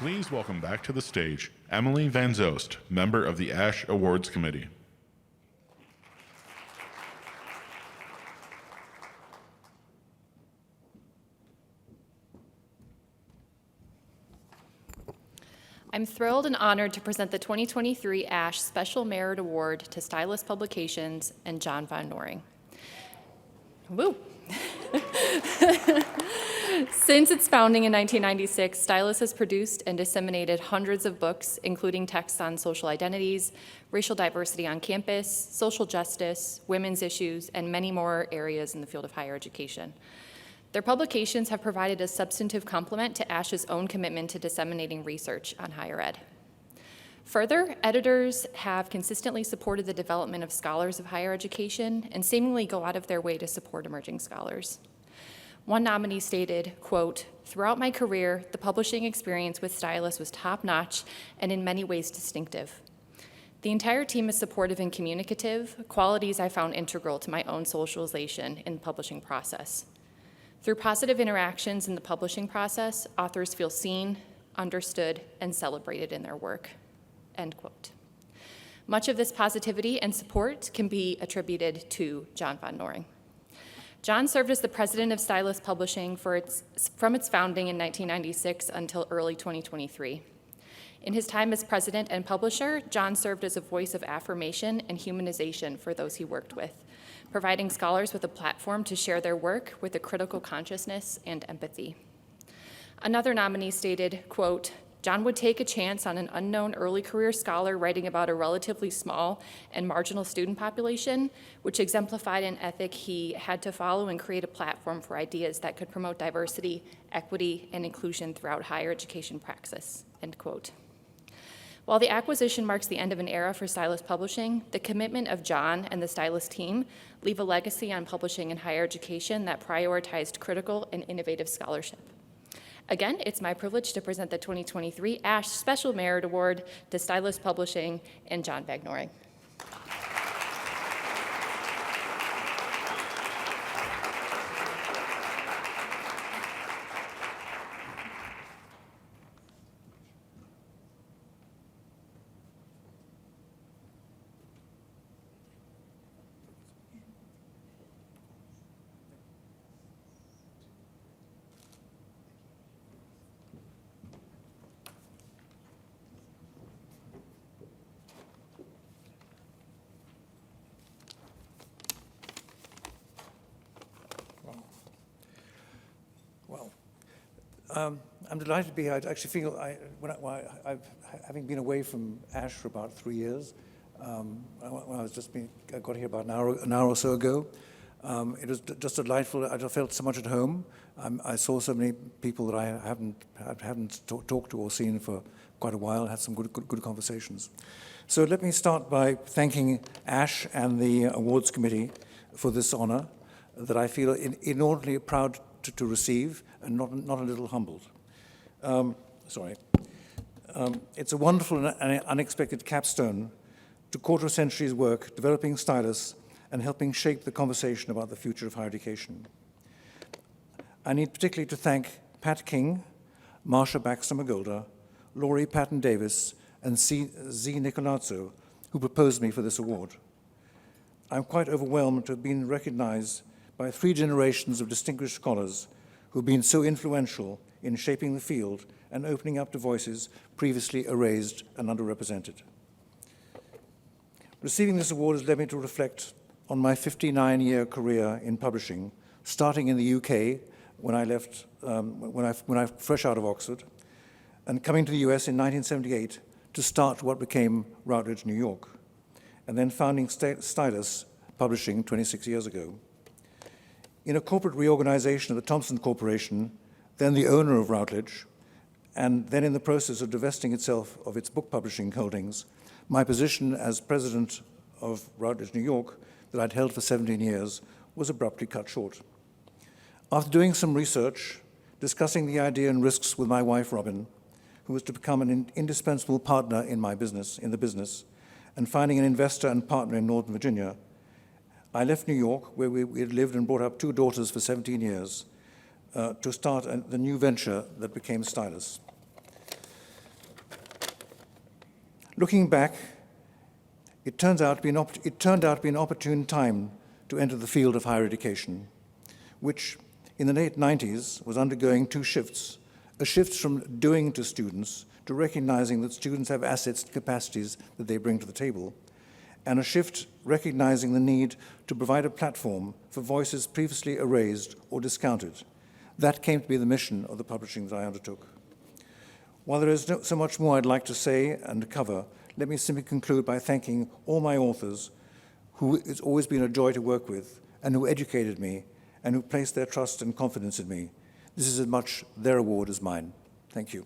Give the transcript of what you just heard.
Please welcome back to the stage Emily Van Zoest, member of the ASHE Awards Committee. I'm thrilled and honored to present the 2023 ASHE Special Merit Award to Stylus Publications and Jon von Knorring. Woo! Since its founding in 1996, Stylus has produced and disseminated hundreds of books, including texts on social identities, racial diversity on campus, social justice, women's issues, and many more areas in the field of higher education. Their publications have provided a substantive complement to ASHE's own commitment to disseminating research on higher ed. Further, editors have consistently supported the development of scholars of higher education and seemingly go out of their way to support emerging scholars. One nominee stated, quote, "Throughout my career, the publishing experience with Stylus was top-notch and in many ways distinctive. The entire team is supportive and communicative, qualities I found integral to my own socialization in the publishing process. Through positive interactions in the publishing process, authors feel seen, understood, and celebrated in their work," end quote. Much of this positivity and support can be attributed to Jon von Knorring. Jon served as the president of Stylus Publishing from its founding in 1996 until early 2023. In his time as president and publisher, Jon served as a voice of affirmation and humanization for those he worked with, providing scholars with a platform to share their work with a critical consciousness and empathy. Another nominee stated, quote, "Jon would take a chance on an unknown early career scholar writing about a relatively small and marginal student population, which exemplified an ethic he had to follow and create a platform for ideas that could promote diversity, equity, and inclusion throughout higher education praxis," end quote. While the acquisition marks the end of an era for Stylus Publishing, the commitment of Jon and the Stylus team leave a legacy on publishing in higher education that prioritized critical and innovative scholarship. Again, it's my privilege to present the 2023 ASHE Special Merit Award to Stylus Publishing and Jon von Knorring. I'm delighted to be here. I actually feel, having been away from ASHE for about 3 years, when I got here about an hour or so ago, it was just delightful. I just felt so much at home. I saw so many people that I haven't talked to or seen for quite a while, had some good conversations. So let me start by thanking ASHE and the Awards Committee for this honor that I feel inordinately proud to receive, and not a little humbled. It's a wonderful and unexpected capstone to quarter century's work developing Stylus and helping shape the conversation about the future of higher education. I need particularly to thank Pat King, Marsha Baxter-Magolda, Laurie Patton-Davis, and Z. Nicolazzo, who proposed me for this award. I'm quite overwhelmed to have been recognized by 3 generations of distinguished scholars who've been so influential in shaping the field and opening up to voices previously erased and underrepresented. Receiving this award has led me to reflect on my 59-year career in publishing, starting in the UK when I left, when I fresh out of Oxford, and coming to the US in 1978 to start what became Routledge, New York, and then founding Stylus Publishing 26 years ago. In a corporate reorganization of the Thomson Corporation, then the owner of Routledge, and then in the process of divesting itself of its book publishing holdings, my position as president of Routledge, New York, that I'd held for 17 years, was abruptly cut short. After doing some research, discussing the idea and risks with my wife, Robin, who was to become an indispensable partner in the business, and finding an investor and partner in Northern Virginia, I left New York, where we had lived and brought up 2 daughters for 17 years, to start the new venture that became Stylus. Looking back, it turned out to be an opportune time to enter the field of higher education, which in the late 90s was undergoing two shifts: a shift from doing to students to recognizing that students have assets and capacities that they bring to the table, and a shift recognizing the need to provide a platform for voices previously erased or discounted. That came to be the mission of the publishing that I undertook. While there is so much more I'd like to say and cover, let me simply conclude by thanking all my authors, who it's always been a joy to work with, and who educated me, and who placed their trust and confidence in me. This is as much their award as mine. Thank you.